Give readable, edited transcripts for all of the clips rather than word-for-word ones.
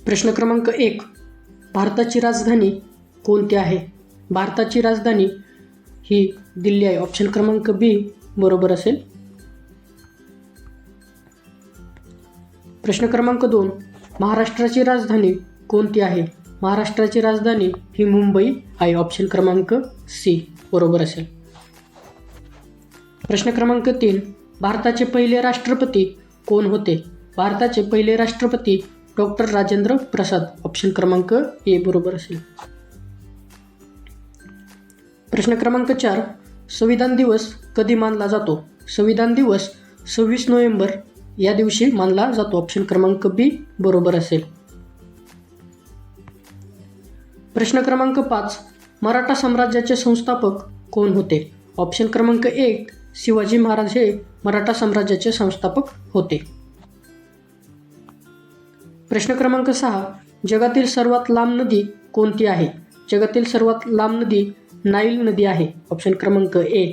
प्रश्न क्रमांक 1. भारताची राजधानी कोणती आहे? भारताची राजधानी ही दिल्ली आहे. ऑप्शन क्रमांक बी बरोबर असेल. प्रश्न क्रमांक 2. महाराष्ट्राची राजधानी कोणती आहे? महाराष्ट्राची राजधानी ही मुंबई आहे. ऑप्शन क्रमांक सी बरोबर असेल. प्रश्न क्रमांक 3. भारताचे पहिले राष्ट्रपती कोण होते? भारताचे पहिले राष्ट्रपती डॉक्टर राजेंद्र प्रसाद. ऑप्शन क्रमांक ए बरोबर असेल. प्रश्न क्रमांक 4. संविधान दिवस कधी मानला जातो? संविधान दिवस 26 नोव्हेंबर या दिवशी मानला जातो. ऑप्शन क्रमांक बी बरोबर असेल. प्रश्न क्रमांक 5. मराठा साम्राज्याचे संस्थापक कोण होते? ऑप्शन क्रमांक 1. शिवाजी महाराज हे मराठा साम्राज्याचे संस्थापक होते. प्रश्न क्रमांक 6. जगातील सर्वात लांब नदी कोणती आहे? जगातील सर्वात लांब नदी नाईल नदी आहे. ऑप्शन क्रमांक ए.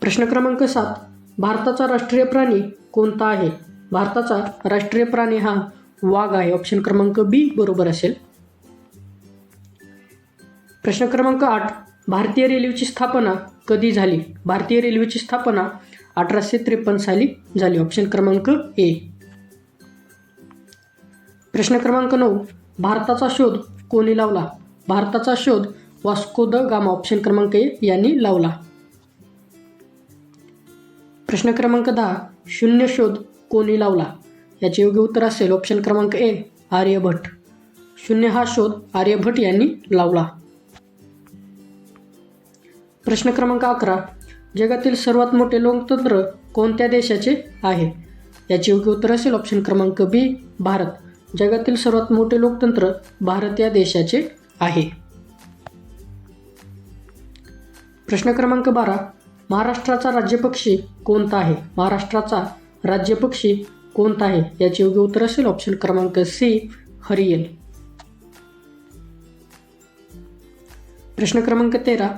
प्रश्न क्रमांक 7. भारताचा राष्ट्रीय प्राणी कोणता आहे? भारताचा राष्ट्रीय प्राणी हा वाघ आहे. ऑप्शन क्रमांक बी बरोबर असेल. प्रश्न क्रमांक 8. भारतीय रेल्वेची स्थापना कधी झाली? भारतीय रेल्वेची स्थापना 1853 साली झाली. ऑप्शन क्रमांक ए. प्रश्न क्रमांक 9. भारताचा शोध कोणी लावला? भारताचा शोध वास्को द गामा. ऑप्शन क्रमांक ए यांनी लावला. प्रश्न क्रमांक 10. शून्य शोध कोणी लावला? याचे योग्य उत्तर असेल ऑप्शन क्रमांक ए आर्यभट्ट. शून्य हा शोध आर्यभट्ट यांनी लावला. प्रश्न क्रमांक 11. जगातील सर्वात मोठे लोकतंत्र कोणत्या देशाचे आहे? याचे योग्य उत्तर असेल ऑप्शन क्रमांक बी भारत. जगातील सर्वात मोठे लोकतंत्र भारत या देशाचे आहे. प्रश्न क्रमांक 12. महाराष्ट्राचा राज्यपक्षी कोणता आहे? महाराष्ट्राचा राज्यपक्षी कोणता आहे? याचे योग्य उत्तर असेल ऑप्शन क्रमांक सी हरियल. प्रश्न क्रमांक 13.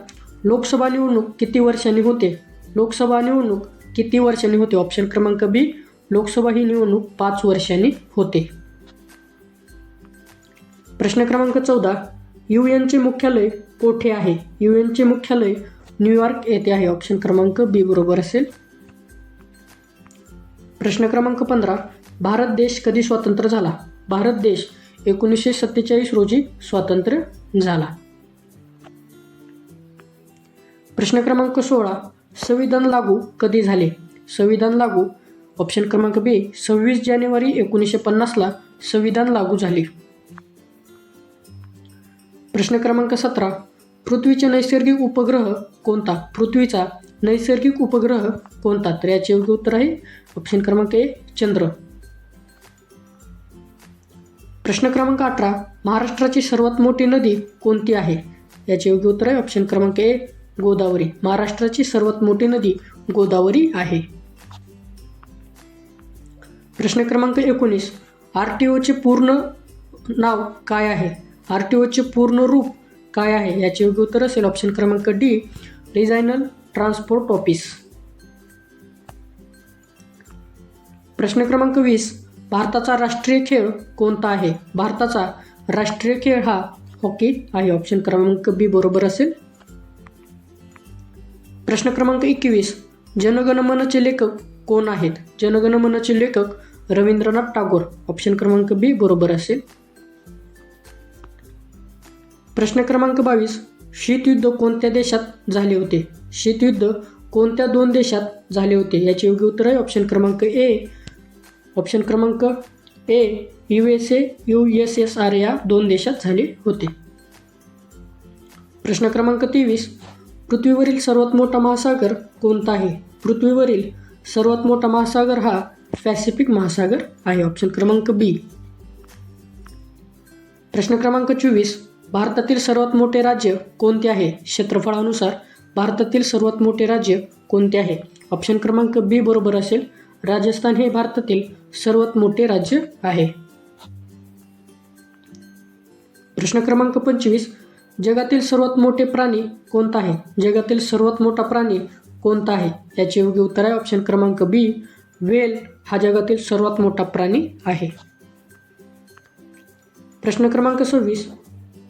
लोकसभा निवडणूक किती वर्षांनी होते? लोकसभा निवडणूक किती वर्षांनी होते? ऑप्शन क्रमांक बी लोकसभा ही निवडणूक 5 वर्षांनी होते. प्रश्न क्रमांक 14. UN चे मुख्यालय कोठे आहे? UN चे मुख्यालय न्यूयॉर्क येथे आहे. ऑप्शन क्रमांक बी बरोबर असेल. प्रश्न क्रमांक 15. भारत देश कधी स्वतंत्र झाला? भारत देश 1947 रोजी स्वतंत्र झाला. प्रश्न क्रमांक 16. संविधान लागू कधी झाले? संविधान लागू ऑप्शन क्रमांक बी 26 जानेवारी 1950ला संविधान लागू झाले. प्रश्न क्रमांक 17. पृथ्वीचे नैसर्गिक उपग्रह कोणता? पृथ्वीचा नैसर्गिक उपग्रह कोणता? तर याचे योग्य उत्तर आहे ऑप्शन क्रमांक ए चंद्र. प्रश्न क्रमांक 18. महाराष्ट्राची सर्वात मोठी नदी कोणती आहे? याचे योग्य उत्तर आहे ऑप्शन क्रमांक ए गोदावरी. महाराष्ट्राची सर्वात मोठी नदी गोदावरी आहे. प्रश्न क्रमांक 19. RTOचे पूर्ण नाव काय आहे? RTOचे पूर्ण रूप काय आहे? याचे योग्य उत्तर असेल ऑप्शन क्रमांक डी रिजनल ट्रान्सपोर्ट ऑफिस. प्रश्न क्रमांक 20. भारताचा राष्ट्रीय खेळ कोणता आहे? भारताचा राष्ट्रीय खेळ हा हॉकी आहे. ऑप्शन क्रमांक बी बरोबर असेल. प्रश्न क्रमांक 21. जनगण मनचे लेखक कोण आहेत? जनगण मनचे लेखक रवींद्रनाथ टागोर. ऑप्शन क्रमांक बी बरोबर असेल. प्रश्न क्रमांक 22. शीतयुद्ध कोणत्या देशात झाले होते? शीतयुद्ध कोणत्या 2 देशात झाले होते? याचे योग्य उत्तर आहे ऑप्शन क्रमांक ए. ऑप्शन क्रमांक ए USA USSR या 2 देशात झाले होते. प्रश्न क्रमांक 23. पृथ्वीवरील सर्वात मोठा महासागर कोणता आहे? पृथ्वीवरील सर्वात मोठा महासागर हा पॅसिफिक महासागर आहे. ऑप्शन क्रमांक बी. प्रश्न क्रमांक 24. भारतातील सर्वात मोठे राज्य कोणते आहे? क्षेत्रफळानुसार भारतातील सर्वात मोठे राज्य कोणते आहे? ऑप्शन क्रमांक बी बरोबर असेल. राजस्थान हे भारतातील सर्वात मोठे राज्य आहे. प्रश्न क्रमांक 25. जगातील सर्वात मोठे प्राणी कोणता आहे? जगातील सर्वात मोठा प्राणी कोणता आहे? याचे योग्य उत्तर आहे ऑप्शन क्रमांक बी व्हेल हा जगातील सर्वात मोठा प्राणी आहे. प्रश्न क्रमांक 26.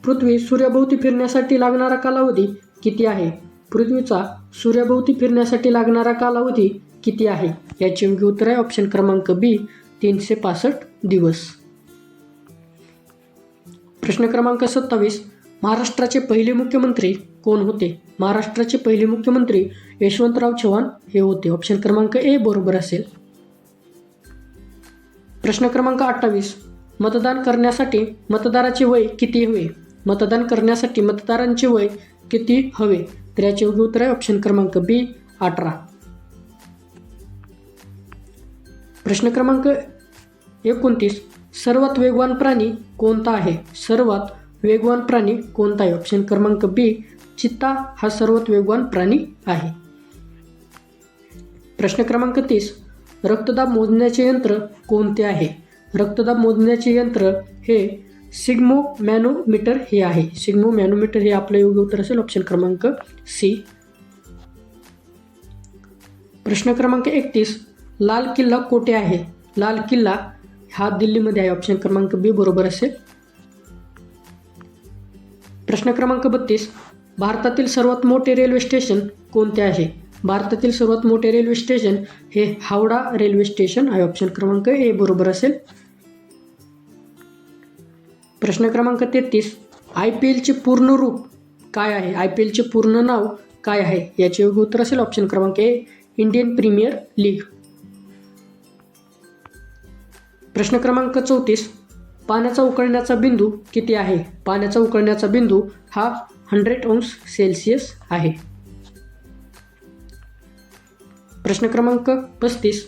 पृथ्वी सूर्याभोवती फिरण्यासाठी लागणारा कालावधी किती आहे? पृथ्वीचा सूर्याभोवती फिरण्यासाठी लागणारा कालावधी किती आहे? याचे योग्य उत्तर आहे ऑप्शन क्रमांक बी 365 दिवस. प्रश्न क्रमांक 27. महाराष्ट्राचे पहिले मुख्यमंत्री कोण होते? महाराष्ट्राचे पहिले मुख्यमंत्री यशवंतराव चव्हाण हे होते. ऑप्शन क्रमांक ए बरोबर असेल. प्रश्न क्रमांक 28. मतदान करण्यासाठी मतदाराचे वय किती हवे? मतदान करण्यासाठी मतदारांचे वय किती हवे? तर याचे योग्य उत्तर आहे ऑप्शन क्रमांक बी 18. प्रश्न क्रमांक 29. सर्वात वेगवान प्राणी कोणता आहे? सर्वात वेगवान प्राणी कोणता आहे? ऑप्शन क्रमांक बी चित्ता हा सर्वात वेगवान प्राणी आहे. प्रश्न क्रमांक 30. रक्तदाब मोजण्याचे यंत्र कोणते आहे? रक्तदाब मोजण्याचे यंत्र हे सिग्मो मॅनोमीटर हे आहे. सिग्मो मॅनोमीटर हे आपलं योग्य उत्तर असेल ऑप्शन क्रमांक सी. प्रश्न क्रमांक 31. लाल किल्ला कोठे आहे? लाल किल्ला हा दिल्लीमध्ये आहे. ऑप्शन क्रमांक बी बरोबर असेल. प्रश्न क्रमांक 32. भारतातील सर्वात मोठे रेल्वे स्टेशन कोणते आहे? भारतातील सर्वात मोठे रेल्वे स्टेशन हे हावडा रेल्वे स्टेशन आहे. ऑप्शन क्रमांक ए बरोबर असेल. प्रश्न क्रमांक 33. IPLचे पूर्ण रूप काय आहे? IPLचे पूर्ण नाव काय आहे? याचे योग्य उत्तर असेल ऑप्शन क्रमांक ए इंडियन प्रीमियर लीग. प्रश्न क्रमांक 34. पाण्याचा उकळण्याचा बिंदू किती आहे? पाण्याचा उकळण्याचा बिंदू हा 100°C आहे. प्रश्न क्रमांक 35.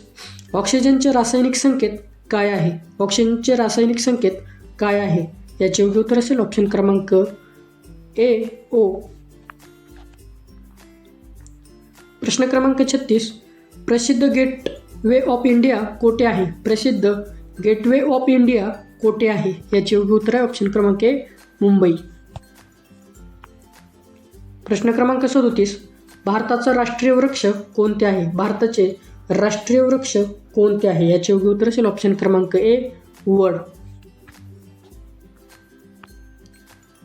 ऑक्सिजनचे रासायनिक संकेत काय आहे? ऑक्सिजनचे रासायनिक संकेत काय आहे? याचे योग्य उत्तर असेल ऑप्शन क्रमांक ए ओ. प्रश्न क्रमांक 36. प्रसिद्ध गेटवे ऑफ इंडिया कोठे आहे? प्रसिद्ध गेटवे ऑफ इंडिया कोठे आहे? याचे योग्य उत्तर आहे ऑप्शन क्रमांक ए मुंबई. प्रश्न क्रमांक 37. भारताचा राष्ट्रीय वृक्ष कोणते आहे? भारताचे राष्ट्रीय वृक्ष कोणते आहे? याचे योग्य उत्तर असेल ऑप्शन क्रमांक ए वड.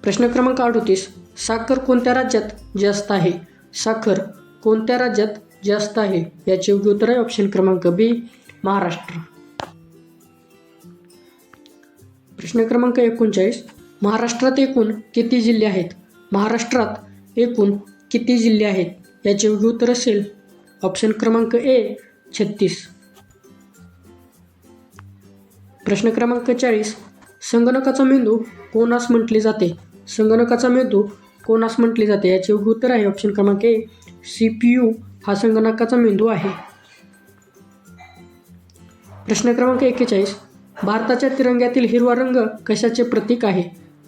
प्रश्न क्रमांक 38. साखर कोणत्या राज्यात जास्त आहे? साखर कोणत्या राज्यात जास्त आहे? याचे योग्य उत्तर आहे ऑप्शन क्रमांक बी महाराष्ट्र. प्रश्न क्रमांक 39. महाराष्ट्रात एकूण किती जिल्हे आहेत? महाराष्ट्रात एकूण किती जिल्हे आहेत? याचे योग्य उत्तर असेल ऑप्शन क्रमांक ए 36. प्रश्न क्रमांक 40. संगणकाचा मेंदू कोणास म्हटले जाते? संगणकाचा मेंदू कोणास म्हटले जाते? याचे योग्य उत्तर आहे ऑप्शन क्रमांक ए CPU हा संगणकाचा मेंदू आहे. प्रश्न क्रमांक 41. भारताच्या तिरंग्यातील हिरवा रंग कशाचे प्रतीक आहे?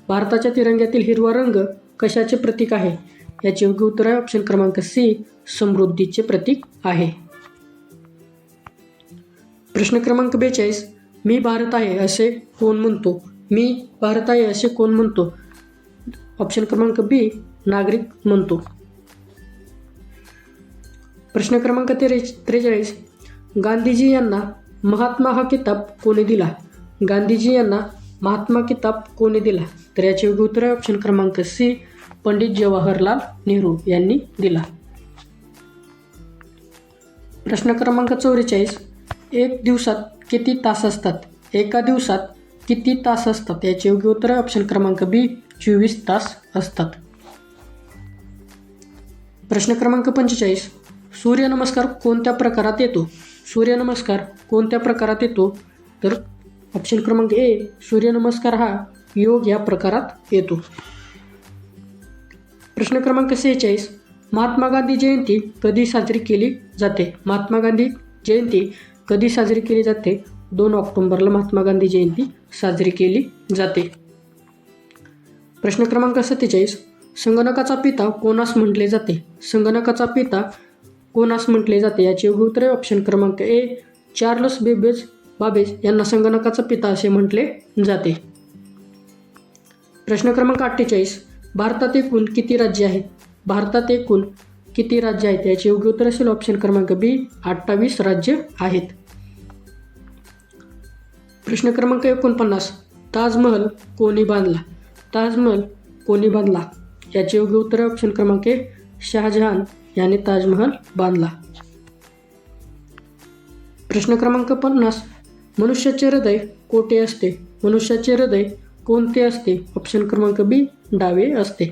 भारताच्या तिरंग्यातील हिरवा रंग कशाचे प्रतीक आहे? याचे योग्य उत्तर आहे ऑप्शन क्रमांक सी समृद्धीचे प्रतीक आहे. प्रश्न क्रमांक 42. मी भारत आहे असे कोण म्हणतो? मी भारत आहे असे कोण म्हणतो? ऑप्शन क्रमांक बी नागरिक म्हणतो. प्रश्न क्रमांक 43. गांधीजी यांना महात्मा हा किताब कोणी दिला? गांधीजी यांना महात्मा किताब कोणी दिला? तर याचे योग्य उत्तर आहे ऑप्शन क्रमांक सी पंडित जवाहरलाल नेहरू यांनी दिला. प्रश्न क्रमांक 44. एक दिवसात किती तास असतात? एका दिवसात किती तास असतात? याचे योग्य उत्तर आहे ऑप्शन क्रमांक बी 24 तास असतात. प्रश्न क्रमांक 45. सूर्यनमस्कार कोणत्या प्रकारात येतो? सूर्यनमस्कार कोणत्या प्रकारात येतो? तर ऑप्शन क्रमांक ए सूर्यनमस्कार हा योग या प्रकारात येतो. प्रश्न क्रमांक 46. महात्मा गांधी जयंती कधी साजरी केली जाते? महात्मा गांधी जयंती कधी साजरी केली जाते? 2 ऑक्टोबरला महात्मा गांधी जयंती साजरी केली जाते. प्रश्न क्रमांक 47. संगणकाचा पिता कोणास म्हटले जाते? संगणकाचा पिता कोणास म्हटले जाते? याचे योग्य उत्तर आहे ऑप्शन क्रमांक ए चार्ल्स बाबेज यांना संगणकाचा पिता असे म्हटले जाते. प्रश्न क्रमांक 48. भारतात एकूण किती राज्य आहेत? भारतात एकूण किती राज्य आहेत? याचे योग्य उत्तर असेल ऑप्शन क्रमांक बी 28 राज्य आहेत. प्रश्न क्रमांक 49, ताजमहल कोणी बांधला? ताजमहल कोणी बांधला? याचे योग्य उत्तर आहे ऑप्शन क्रमांक ए, शहाजहान याने ताजमहल बांधला. प्रश्न क्रमांक 50, मनुष्याचे हृदय कोठे असते? मनुष्याचे हृदय कोणते असते? ऑप्शन क्रमांक बी, डावे असते.